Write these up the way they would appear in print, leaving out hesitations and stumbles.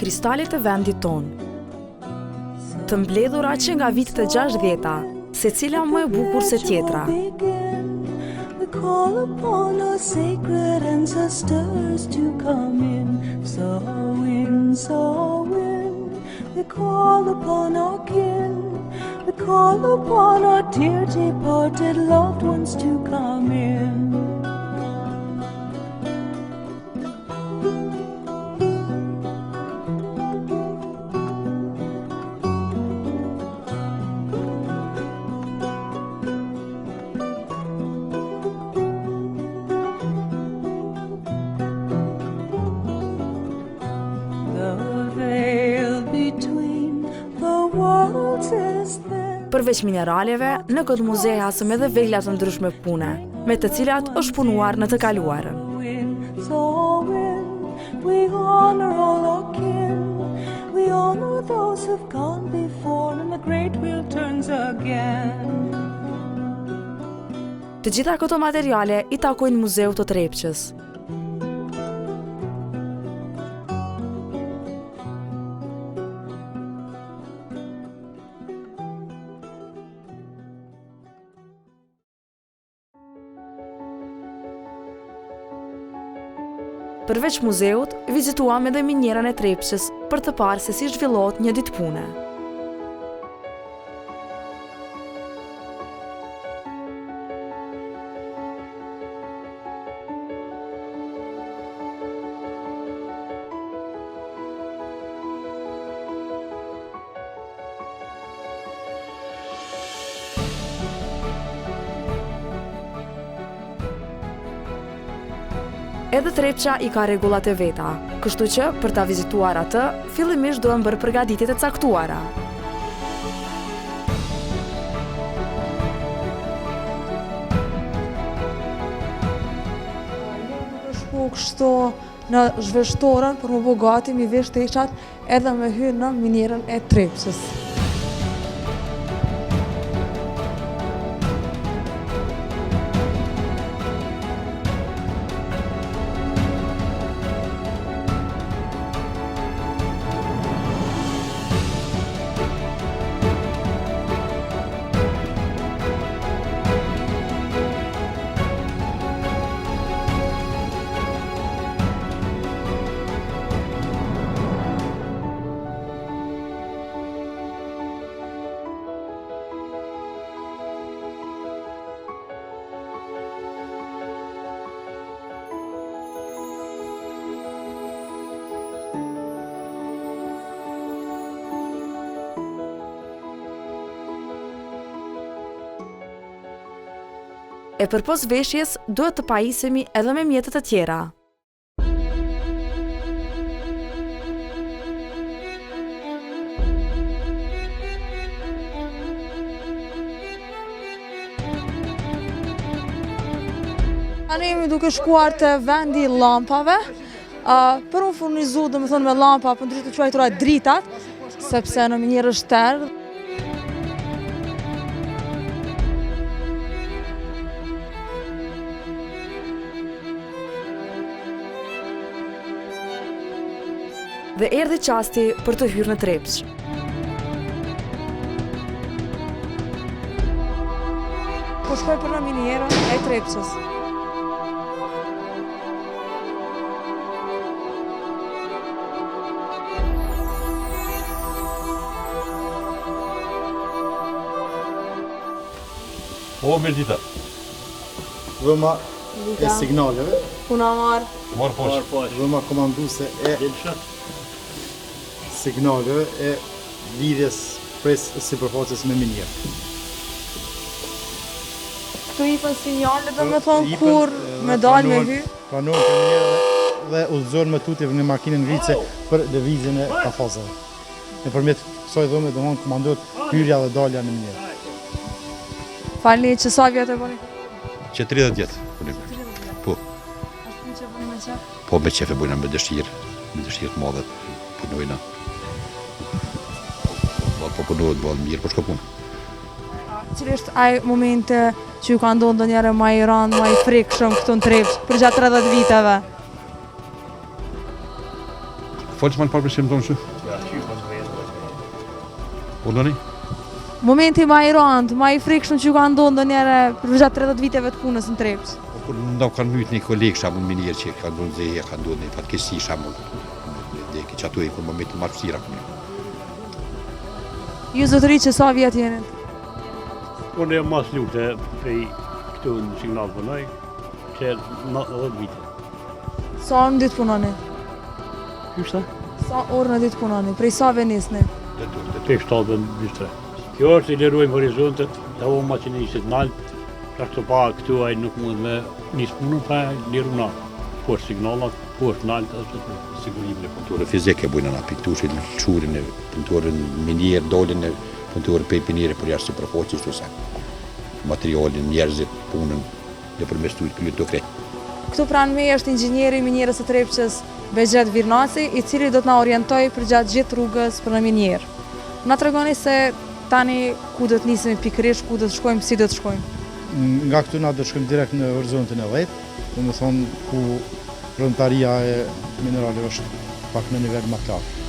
kristalet të vendit tonë. Të mbledhura që nga vitet e 60-ta, secila më e bukur se tjetra. Call upon our sacred ancestors to come in. So in, we call upon our kin. We call upon our dear departed loved ones to come in. Përveç mineraleve, në këtë muze hasëm edhe vegla të ndryshme pune, me të cilat është punuar në të kaluarën. Të gjitha këto materiale i takojnë Muzeut të Trepçës. Përveç muzeut, vizituam edhe minjerën e Trepçës për të parë se si zhvillohet një ditë pune. Edhe Trepça i ka rregullat e veta, kështu që për ta vizituar atë, fillimisht duhen bërë përgatitjet e caktuara. Duke shku kështu në zhveshtorën për më bo gati mi vesh teshat edhe me hyrë në minjerën e Trepçës. E përpos veshjes, duhet të pajisemi edhe me mjetet e tjera. Tani jemi duke shkuar të vendi llampave, për u furnizu domethënë me llampa për ndryshe të quajtura dritat, sepse në minjerë është terë. Dhe erdhi qasti për të hyrë në Trepçë. Po shkoj për në minjerën e Trepçës. O, Merdita. Dhëma e signaleve. Puna marë. Marë poshë. Dhëma komanduse e signaleve e lidhjes pres sipërfaqes me minjerë. Këtu i për sinjale dhe me thonë kur me dalë me hy. Pranojnë për minjerë dhe udhëzojnë me tutje në makinën ngrice për lëvizjen e kafazave. Nëpërmjet kësaj dhëme domthon komandohet hyrja dhe dalja në minjerë. Falni që sa vjetë e bëni? Që 30 vjetë punim. Po. Ashtë një që bëni me qef? Po me qef e bujna me dëshirë të madhe punojna. Po punohet bëllë mirë, po shko punë. Cili është ai momente që ju ka ndonë ndonjëherë më i rëndë, më i frikshëm këtu në Trepçë për gjatë 30 viteve? Folës më në parë për që më tonë që? Po në një? Momenti ma i rëndë, ma i frikshëm që ka ndonë ndonjëherë për gjatë 30 viteve të punës në Trepç. Kur nda kanë mytë një kolegë shamun minirë që ka ndonë zehe, ka ndonë një fatkesi shamun. Dhe që atu e kur më metë marësira këmë. Ju zotëri që sa vjetë jeni? Unë e mas lukte prej këtu në signal punoj, që 10 vite. Sa orë në ditë punoni? Kyshta? Sa orë në ditë punoni? Prej sa venisni? Prej 7-23. Kjo është i liruajmë horizontet, të vo maqinistit naltë, pra këto pa këtu aj nuk mund me njës punën, pa liru na. Po është signalat, po është naltë, është të sigurimin e Punturë fizike bujnë na piktushin, qurin e punturën minjerë, dolin e punturën pe pinire për jashtë si përfoqës të sa. Materialin, njerëzit, punën, dhe për mes tujtë për të krej. Këtu pranë me është inxhinieri i minierës së Trepçës, Begjet Virnaci, i cili do të na orientoj për gjatë gjithë rrugës për në minjerë. Na tregoni se tani ku do të nisim pikërisht, ku do të shkojmë, si do të shkojmë. Nga këtu na do të shkojmë direkt në horizontin e 10, dhe më thonë ku rëndëtaria e minerale është pak në nivel më të lartë.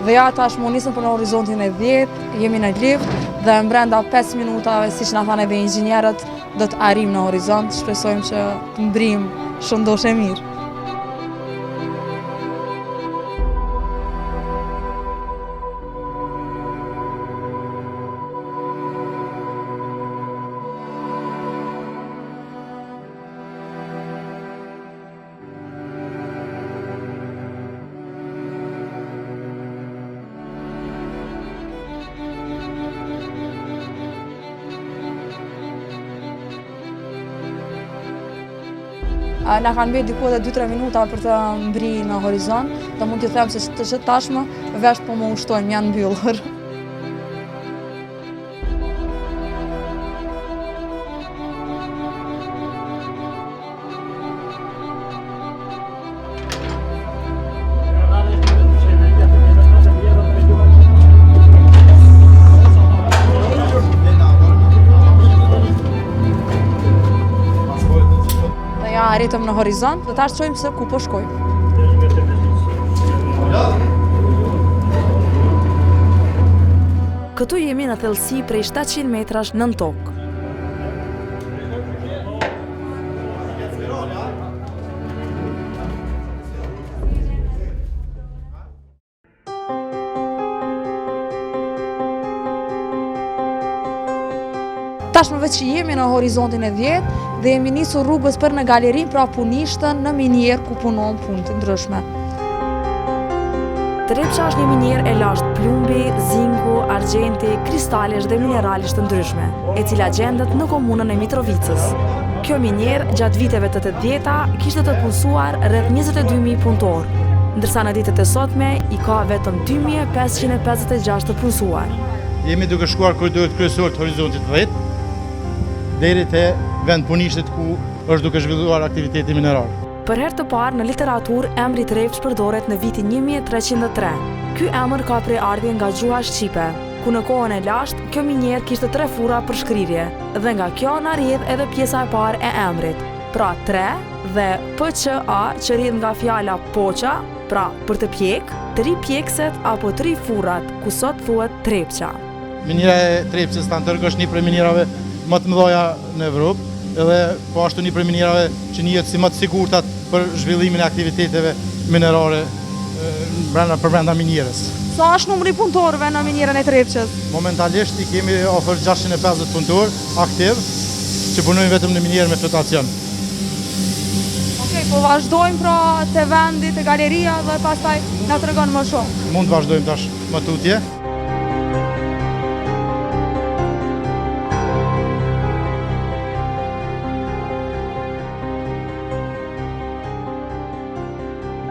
Dhe ja tashmë nisëm për në horizontin e 10, jemi në lift dhe brenda 5 minutave, siç na thanë edhe inxhinierët, do të arrijmë në horizont. Shpresojmë që të mbrim shëndoshë mirë. Na kanë bërë diku edhe 2-3 minuta për të mbri në horizont, dhe mund t'ju them se që tashmë vesh po më ushtojnë, janë mbyllur. Arritëm në horizont dhe tash çojmë se ku po shkojmë. Këtu jemi në thellësi prej 700 metrash nën tokë. Tashmë veç që jemi në horizontin e 10 dhe jemi nisur rrugës për në galerin pra punishtën në minierë ku punon punë të ndryshme. Trepça është një minierë e lashtë plumbi, zinku, argjenti, kristalesh dhe mineralesh të ndryshme, e cila gjendet në komunën e Mitrovicës. Kjo minierë gjatë viteve të 80-ta kishte të punësuar rreth 22.000 punëtor, ndërsa në ditët e sotme i ka vetëm 2.556 të punësuar. Jemi duke shkuar korridorit kryesor të horizontit 10, deri te vend punishtit ku është duke zhvilluar aktiviteti mineral. Për herë të parë në literaturë emri Trepç përdoret në vitin 1303. Ky emër ka prej ardhje nga gjuha shqipe, ku në kohën e lashtë kjo minierë kishte 3 fura për shkrirje, dhe nga kjo na rrjedh edhe pjesa e parë e emrit. Pra 3 dhe PQA që rrjedh nga fjala poqa, pra për të pjek, 3 pjekset apo 3 furrat, ku sot thuhet Trepça. Miniera e Trepçës Tantërg është një prej minierave më të mëdha në Evropë, edhe po ashtu një prej minierave që njihet si më të sigurtat për zhvillimin e aktiviteteve minerare brenda minierës. Sa është numri punëtorëve në minierën e Trepçës? Momentalisht i kemi ofër 650 punëtor aktiv që punojnë vetëm në minierë me flotacion. Okej, po vazhdojmë pra te vendi, te galeria dhe pastaj na tregon më shumë. Mund të vazhdojmë tash më tutje.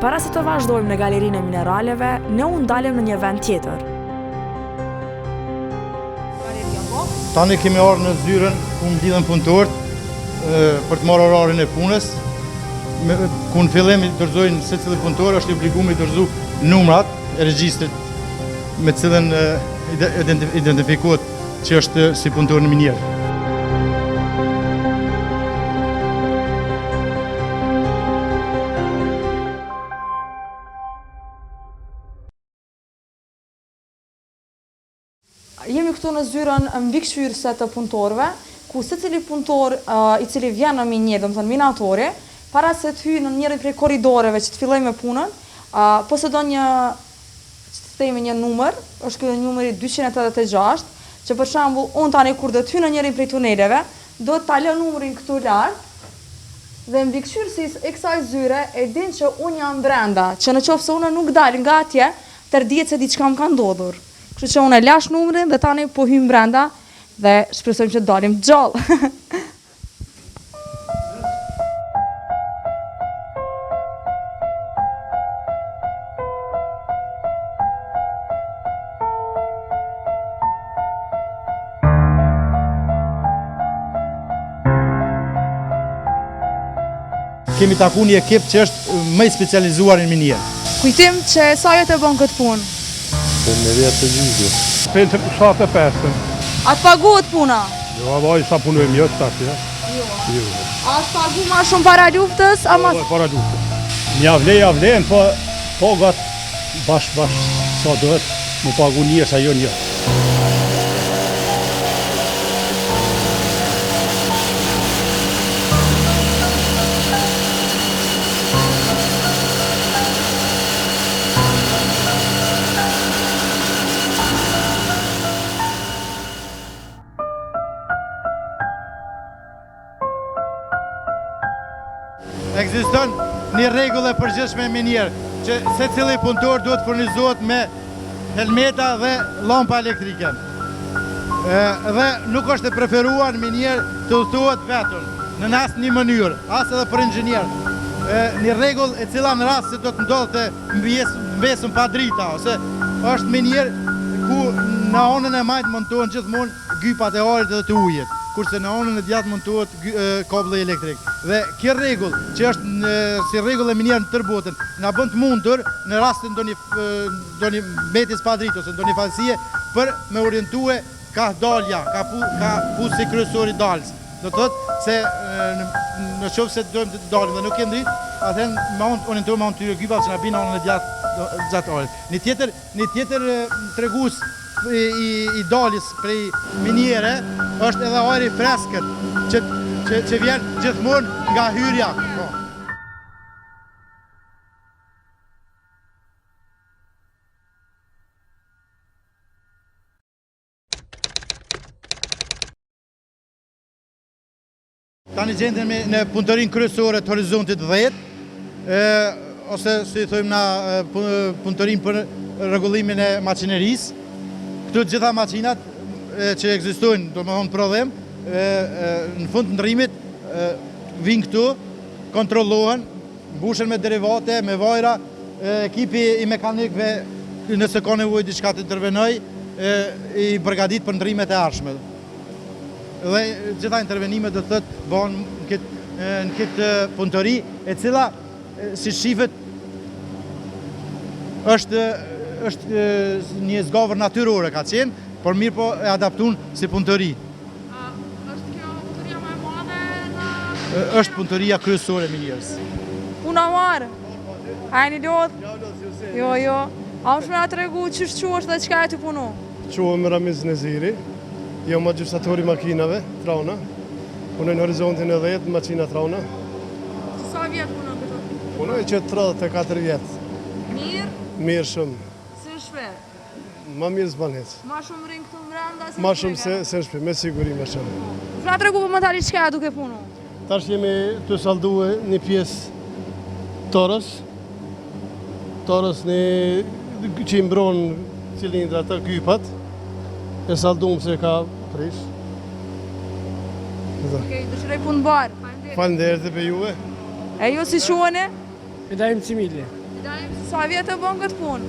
Para se të vazhdojmë në galerinë e mineraleve, ne u ndalëm në një vend tjetër. Galeria po, Tani kemi ardhur në zyrën ku mblidhen punëtorët për të marrë orarin e punës. Ku në fillim i dorëzojnë secili punëtor është i obliguar të dorëzojë numrat e regjistrit me të cilën identifikohet që është si punëtor në minier. Jemi këtu në zyrën mbikëqyrëse të punëtorëve, ku secili punëtor i cili vjen në minier, domethënë minatori, para se të hyjë në njërin prej korridoreve që të fillojë me punën, posedon një numër, është ky numri 286, që për shembull unë tani kur do të hyj në njërin prej tuneleve, do ta lë numrin këtu lart dhe mbikëqyrësi i kësaj zyre e din që unë jam brenda, që në qoftë se unë nuk dal nga atje, tërdihet se diçka më ka ndodhur. Kështu që unë e lash numrin dhe tani po hym brenda dhe shpresojmë që dalim gjallë. Kemi taku një ekip që është më i specializuar në minier. Kujtim që sa jetë e bën këtë punë? Me 10 të gjizë. 75. A të paguhet puna? Jo, vaj sa punojmë jo të tash, ja. Jo. A të pagu ma shumë para luftës? Para luftës. Mja vlen, po gatë bash sa dohet, mu pagu një sa jo një. Ekziston një rregull e përgjithshme e minier, që secili punëtor duhet furnizohet me helmeta dhe llampa elektrike. Dhe nuk është e preferuar në minier të udhëtohet vetëm në asnjë mënyrë, as edhe për inxhinier. Një rregull e cila në rast se do të ndodhte mbesën pa drita, ose është minier ku në anën e majt montohen gjithmonë gypat e arit dhe të ujit, kurse në anën e djathtë montohet kablli elektrik. Dhe kjo rregull, që është si rregull e minier në tërë botën, na bën të mundur në rast të ndonjë mbetjes pa dritë ose ndonjë falësie për me orientue ka dalja, ka fusi kryesor i dalës. Do të thotë se në qoftë se dojmë të dalim dhe nuk kemi dritë, atëherë orientohemi me tyre gypave që na bin anën e gjatë arit. Një tjetër tregues i daljes prej miniere është edhe ajri i freskët që vjen gjithmonë nga hyrja. Tani gjendemi në punëtorinë kryesore të horizontit 10, ose si thojmë na punëtorinë për rregullimin e maqinerisë. Këtu gjitha makinat që ekzistojnë, do më thonë prodhem, në fund të ndërrimit vinë këtu, kontrollohen, mbushen me derivate, me vajra, ekipi i mekanikëve nëse ka nevojë diçka të intervenoj, i përgatit për ndërrimet e ardhshme. Dhe gjitha intervenimet do të thotë bëhen në këtë punëtori, e cila si shifet është një zgavër natyrore ka qenë, por mirë po e adaptun si punëtori. Është kjo punëtoria më e madhe? Është punëtoria kryesore e minierës. Puna marë? A e një lodhë? Jo. A më shme nga të regu që shquash dhe qka e të punu? Quhem Ramiz Neziri, jam agjistatori makinave, trauna. Punoj në horizontin e 10, makina trauna. Sa vjetë punon këtu? Punoj që 34 vjetë. Mirë? Mirë shumë. Se shpet? Ma mirë s'ban hec. Ma shumë rinë këtu mbranda se Ma shumë se në shpi, me siguri ma shumë. Shme të regu për më tali qka duke punu? Tash jemi të salduhe një pjesë torës. Torës që i mbron cilindra të gypat. E salduhem se ka prish. Okej, dëshirej punë barë. Falenderit dhe për juve. E ju si shuane? Idaim Cimili. Sa vjetë e bon këtë punë?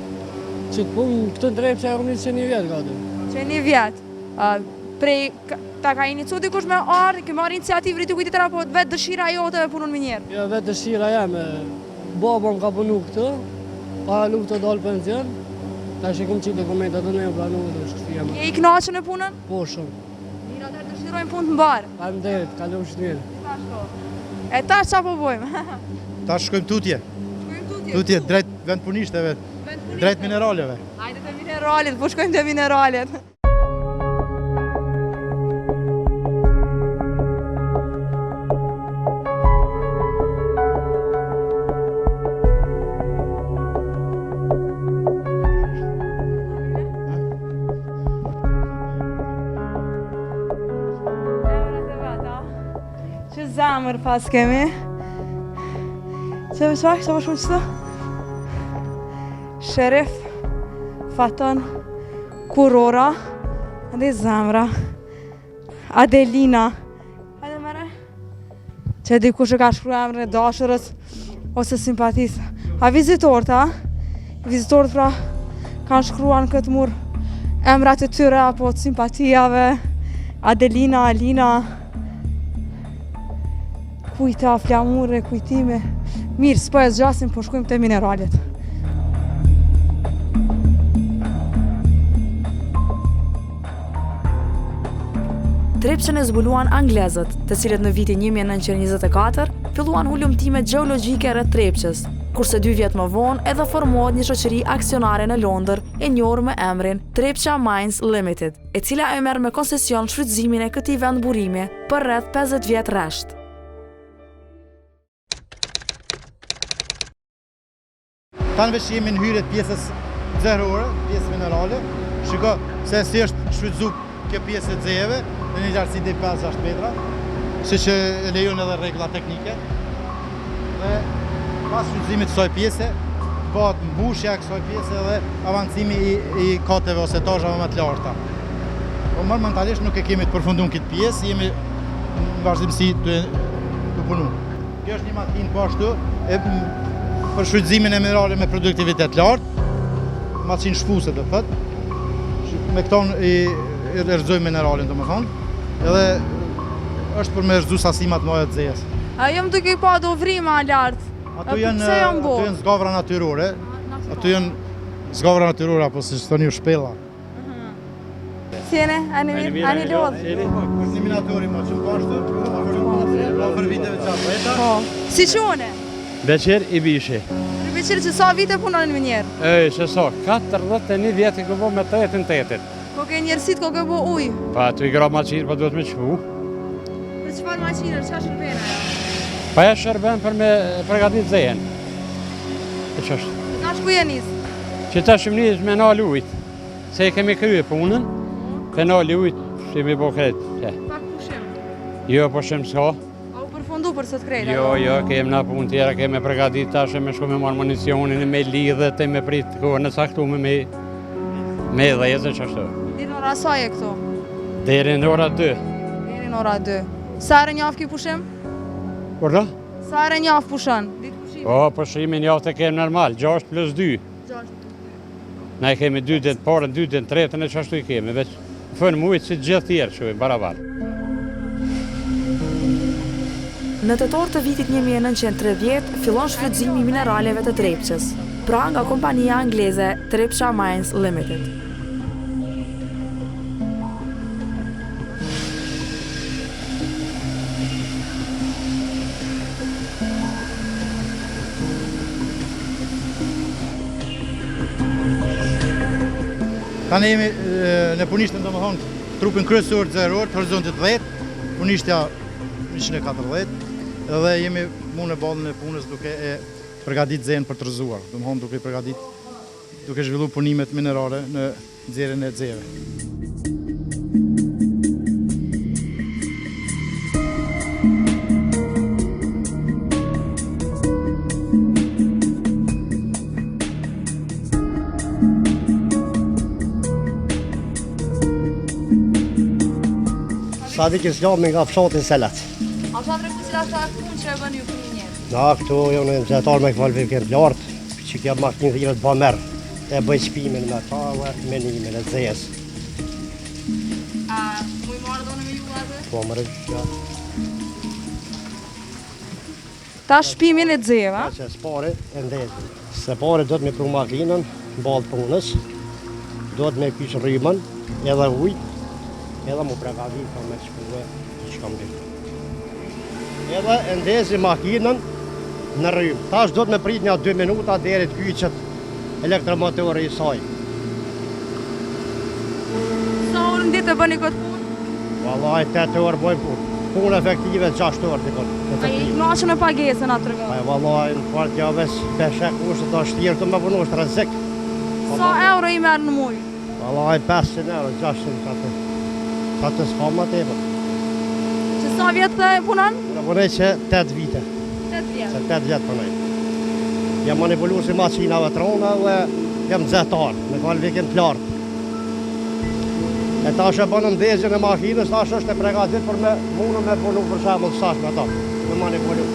Që të punë këtë në drejtë që e rëmit që një vjetë gati. Që një vjetë. prej ta ka inicu dikush me ardhë, ke marrë iniciativë rritu kujtë tëra, po vetë dëshira jote me punën minjer? Ja, vetë dëshira jeme. Baba më ka punu këtë, pa nuk të dalë pension, ta që kom qitë dokumentat të ne u planu dhe shkështu jema. Je i knaqën e punën? Po shumë. Mira, të dëshirojmë punë të mbarë. Faleminderit, kalu shtë mirë. E tash qa po bojmë? Ta shkojmë tutje. Tutje, drejt vend punishteve, drejt mineraleve. Hajde të mineralet, po shkojmë të mineralet. Që zamër pas kemi. Që më qëfar, që më shumë qëto? Sherif, Faton, Kurora, dhe Zamra, Adelina. Hajde mëre. Që dikush e ka shkru emrin e dashurës ose simpatisë. A vizitorët, a? Vizitorët pra kanë shkruar në këtë mur emrat e tyre apo të simpatijave. Adelina, Alina, kujta, flamure, kujtime. Mirë, s'po e zgjasim, po shkojmë te mineralet. Trepçën e zbuluan anglezët, të cilët në vitin 1924 filluan hulumtimet gjeologjike rreth Trepçës, kurse 2 vjet më vonë edhe formohet një shoqëri aksionare në Londër e njohur me emrin Trepça Mines Limited, e cila e merr me koncesion shfrytëzimin e këtij vendburimi për rreth 50 vjet rresht. Tanë veç jemi në hyrje të pjesës zerore, pjesë minerale. Shiko se si është shfrytzu kjo pjesë e xejeve në një lartësi deri 5-6 metra, si që e lejon edhe rregulla teknike. Dhe pas shfrytëzimit të kësaj pjese, bëhet mbushja e kësaj pjese dhe avancimi i kateve ose etazhave më të larta. Po momentalisht nuk e kemi të përfunduar këtë pjesë, jemi në vazhdimsi të punu. Kjo është një makinë po ashtu për shfrytëzimin e minerale me produktivitet lartë, makinë shfuse të thëtë. Me këto i rrëzojmë mineralin, do më thonë, edhe është për me rrëzu sasimat mëdha të zejes. Jam duke i pa do vrima lartë. Ato janë zgavra natyrore, ato janë zgavra natyrore, apo si thoni shpella. Si jene? Ani mirë? Ani lodhë? Një minatori ma që pashtë, për viteve qatë veta. Si qone? Beqer i bishi. Beqer që sa vite punon në minjerë? Që so, 41 vjetë i këbo me 38. Ko ke njerësit, ko ke bo ujë? Pa, tu i gra maqirë, pa duhet me qëfu. Për qëfar maqirë, qa shërbena ja? Pa e shërben për me përgatit zejen. E që është? Nga shku jenis? Që ta shëmnis me nalë ujtë. Se i kemi krye punën, pe nalë ujtë, që i mi bo kretë. Pak pushim? Jo, pushim s'ka. A u përfundu për sot krejtë? Jo, kemë na punë tjera, kemi përgatit tashe me shku me marë municionin, me lidhet, e me prit kohën e saktume me dhezë që ashtu. Diri në ora saj e këto? Deri në ora 2. Diri në ora 2. Sa ere njafë ki pushim? Por da? Sa ere njafë pushën? Ditë pushim? O, pushimin njafë të kemë normal, 6+2. 6+2. Ne kemi 2 ditë parën, 2 ditë tretën e që ashtu i kemi, veç fënë mujtë si gjithë tjerë që i barabar. Në tetor të vitit 1930 fillon shfrytëzimi i mineraleve të Trepçës, pra nga kompania angleze Trepça Mines Limited. Tani jemi në punishtën, do më thonë, trupin kryesor të zeror, të horizontit 10, punishtja 140, edhe jemi mu në ballën e punës duke e përgatit zejen për të rrëzuar, do më thonë duke i përgatit, duke zhvillu punimet minerale në nxjerrjen e xejeve. Sa di që s'jam nga fshatin Selat. A fshat regu cila është punë që e bën ju për një? Na, këtu jam në mëgjetar me kvalifikim të lartë, që kjo makinë dhirët të bëmerë, e bëj shpimin me ta, me nimin e zejes. A, muj shpomërë. Ta shpimin e dzeva. Që spare e ndezë. Se pare do të me pru makinën, balë punës, do të me kysh rrimën, edhe ujtë, edhe mu pregavi ka me shkuve që kam gjithë. Edhe e ndezi makinën në rrimë. Tash do të me prit një 2 minuta deri të kyqet elektromotori i saj. Sa orë në ditë të bëni këtë punë? Vallaj, 8 orë bojmë punë. Punë efektive 6 orë të konë. A i knaqën e pagesën atë të rëgë? Vallaj, në part javës, peshek ushtë të shtirë të me punu është rëzik. Sa euro i merë në mujë? Vallaj, 500 euro, 600 atë. Sa të s'ka ma tepër. Që sa vjetë të punan? Në punej që 8 vite. 8 vjetë? Se 8 vjetë punoj. Jam manipulu si makinave trona dhe jam zetar, me kvalifikim të lartë. E tash e bënë ndezjën e makinës, tash është e pregatit për me mundë me punu për shemull sash me ta, me manipulu.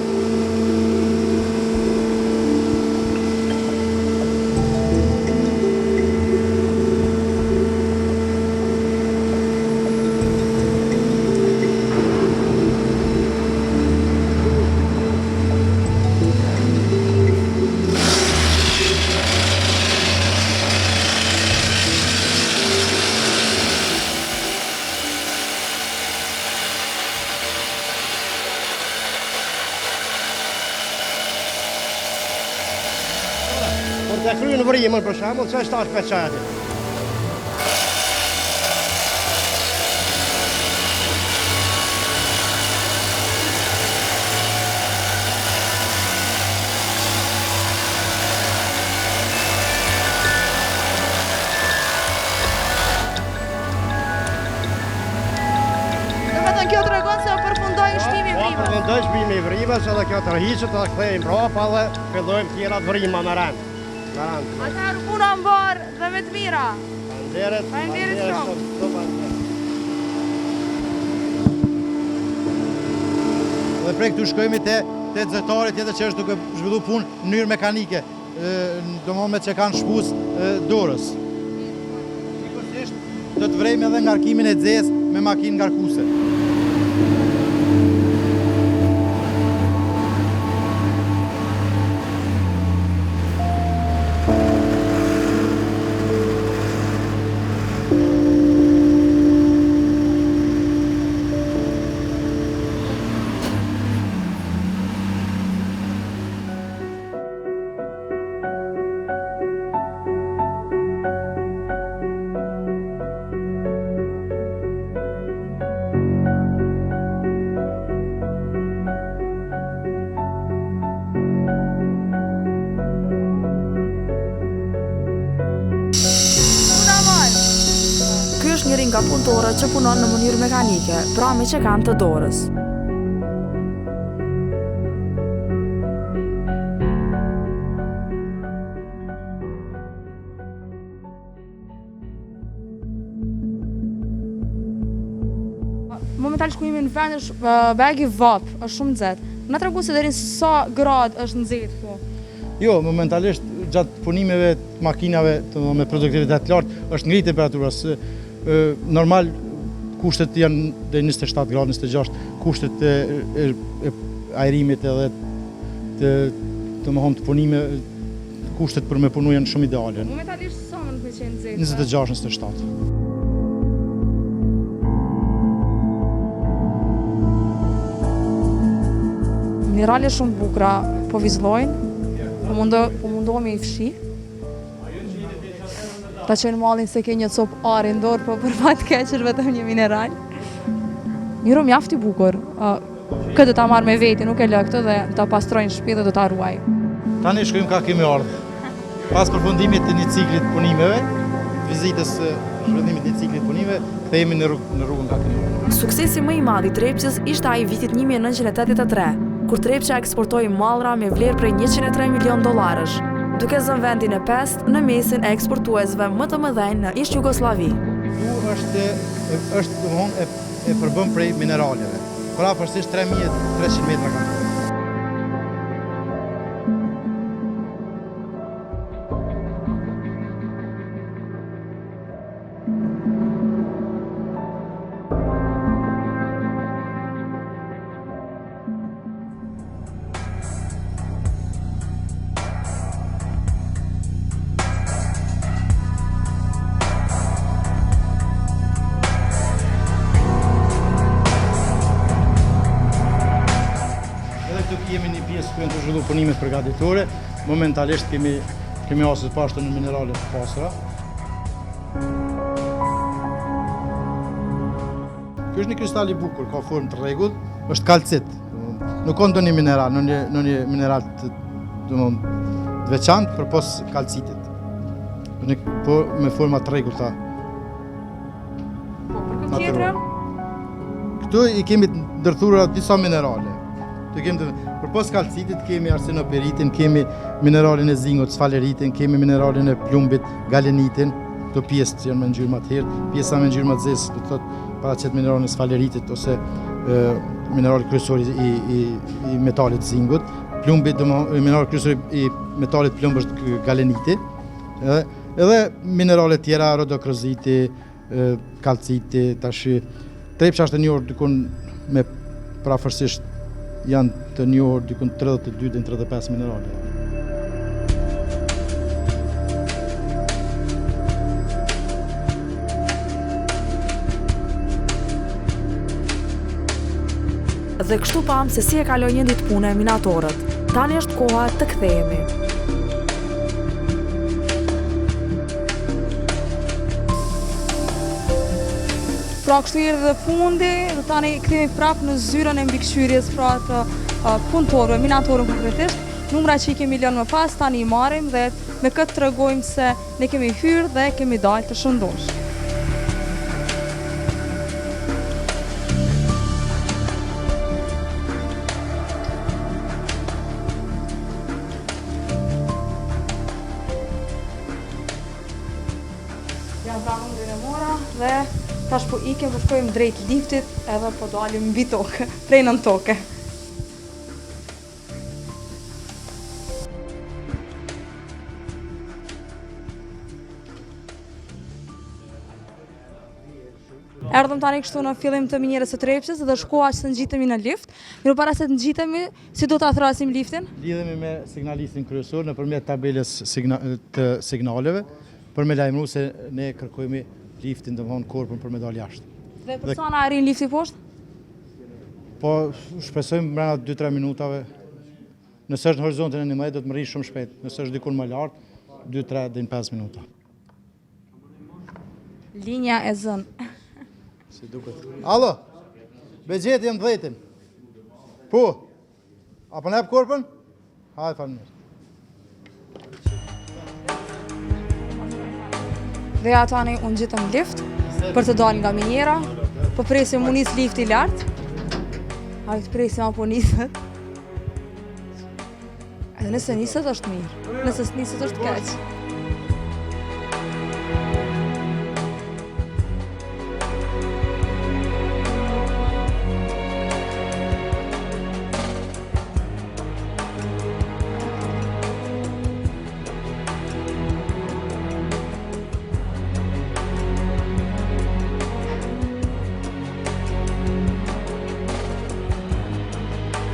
Dhe kryu në vrimën për shemull, që është tash për qëti. Kjo të regon se përfundoj shpimi i vrimës. Përfundoj shpimi i vrimës, edhe kjo të rëhiqët, edhe këthejmë prapa dhe fillojmë tjera të vrima me rëndë. Atëherë puna më barë dhe me të mira. Faleminderit shumë. Dhe prej këtu shkojmë te zëtari tjetër që është duke zhvillu punë në mënyrë mekanike, domethënë që kanë shpus dorës. Pikërisht do të vrejmë edhe ngarkimin e xezë me makinë ngarkuese. Njëri nga punëtorët që punon në mënyrë mekanike, pra me që kanë të dorës. Momental shkujimi në vend është begi vap, është shumë nxehtë. Na tregu se deri sa grad është nxehtë këtu. Jo, momentalisht gjatë punimeve të makinave me produktivitet të lartë është ngritur temperatura. Normal kushtet janë dhe 27 gradë, 26, kushtet e ajrimit edhe të të punime, kushtet për me punu janë shumë ideale. Momentalisht sa më në qenë nxehtë? 26, 27. Minerale shumë bukra po vizlojnë, po mundohemi i fshi. Ta qenë mallin se ke një copë ari në dorë, po për fat keq është vetëm një mineral. Një rum mjaft i bukur. Këtë do ta marr me veti, nuk e lë këtë dhe ta pastroj në shtëpi dhe do ta ruaj. Tani shkojmë ka kemi ardhur. Pas përfundimit të një ciklit punimeve, vizitës zhvillimit të një ciklit punimeve, kthehemi në rrugën ka kemi ardhur. Suksesi më i madh i Trepçës ishte ai vitit 1983, kur Trepça eksportoi mallra me vlerë prej 103 milion dollarësh, duke zënë vendin e 5 në mesin e eksportuesve më të mëdhenj në Ish Jugosllavi. Ktu është e përbëm prej mineraleve. Pra përgjithsisht 3300 metra katror. kryen të zhvillu punimet përgatitore. Momentalisht kemi asë të pashtë në minerale të pasura. Ky është një kristal i bukur, ka formë të rregullt, është kalcit. Nuk ka ndonjë mineral, ndonjë mineral të veçantë përpos kalcitit. Po me forma të rregullta. Po, për këtë tjetrën? Këtu i kemi ndërthura disa minerale. Përpos kalcitit kemi arsenoperitin, kemi mineralin e zingut, sfaleritin, kemi mineralin e plumbit, galenitin, këto pjesë që janë me ngjyrë më të herë, pjesa me ngjyrë më të zezë, do të thotë paraqet mineralin e sfaleritit ose minerali kryesor i metalit zingut, plumbi, minerali kryesor i metalit plumb është galeniti, edhe minerale tjera, rodokroziti, kalciti, tash Trepça është e njohur dikun me prafërsisht janë të njohur dikun 32 deri në 35 minerale. Dhe kështu pam se si e kaloi një ditë pune minatorët. Tani është koha të kthehemi. Pra kështu erdhi dhe fundi, dhe tani kthehemi prapë në zyrën e mbikëqyrjes pra të punëtorëve, minatorën konkretisht. Numra që i kemi lënë më pas, tani i marrim dhe me këtë tregojmë se ne kemi hyrë dhe kemi dalë të shëndosh. Ja vranëm dhe në mora dhe tash po ikem, po shkojmë drejt liftit edhe po dalim mbi tokë, prej nën toke. Erdhëm tani kështu në fillim të minjerës së Trepçës dhe shkoha që të ngjitemi në lift. Mirë para se të ngjitemi, si do ta thrasim liftin? Lidhemi me signalistin kryesor nëpërmjet tabelës të signaleve për me lajmëru se ne kërkojmë liftin, domthonë korpën për me dalë jashtë. Dhe për sa na arrin lifti poshtë? Po shpresojmë brenda 2-3 minutave. Nëse është në horizontin e 11 do të më rrish shumë shpejt. Nëse është dikun më lart, 2-3 deri në 5 minuta. Linja e zënë. Si duket. Allo, Begjet jam 10-in. Po, apo në hap korpën? Hajde faleminderit. Dhe ja tani unë gjitëm lift për të dalë nga minjera, po presim mu nis lifti lartë. Hajde presim apo niset. Edhe nëse niset është mirë, nëse s'niset është keq.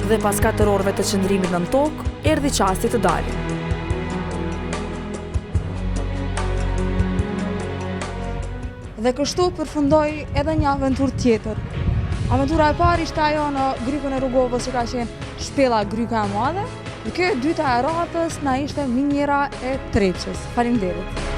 Dhe pas 4 orëve të qëndrimit nën tokë, erdhi qasti të dalim. Dhe kështu përfundoi edhe një aventurë tjetër. Aventura e parë ishte ajo në grykën e Rrugovës që ka qenë shpella gryka e madhe, dhe kjo e dyta e ratës na ishte minjera e Trepçës. Faleminderit.